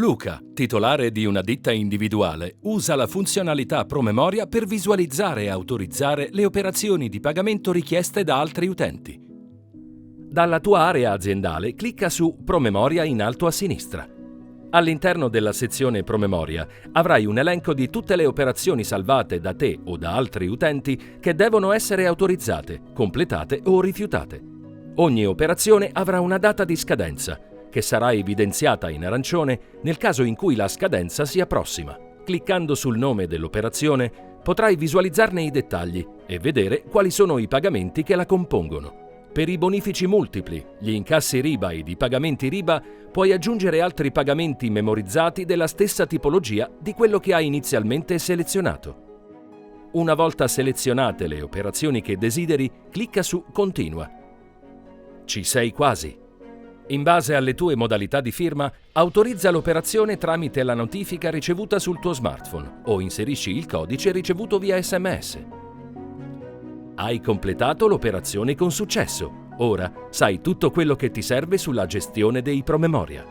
Luca, titolare di una ditta individuale, usa la funzionalità promemoria per visualizzare e autorizzare le operazioni di pagamento richieste da altri utenti. Dalla tua area aziendale clicca su Promemoria in alto a sinistra. All'interno della sezione Promemoria avrai un elenco di tutte le operazioni salvate da te o da altri utenti che devono essere autorizzate, completate o rifiutate. Ogni operazione avrà una data di scadenza, che sarà evidenziata in arancione nel caso in cui la scadenza sia prossima. Cliccando sul nome dell'operazione potrai visualizzarne i dettagli e vedere quali sono i pagamenti che la compongono. Per i bonifici multipli, gli incassi RIBA ed i pagamenti RIBA puoi aggiungere altri pagamenti memorizzati della stessa tipologia di quello che hai inizialmente selezionato. Una volta selezionate le operazioni che desideri, clicca su Continua. Ci sei quasi. In base alle tue modalità di firma, autorizza l'operazione tramite la notifica ricevuta sul tuo smartphone o inserisci il codice ricevuto via SMS. Hai completato l'operazione con successo. Ora sai tutto quello che ti serve sulla gestione dei promemoria.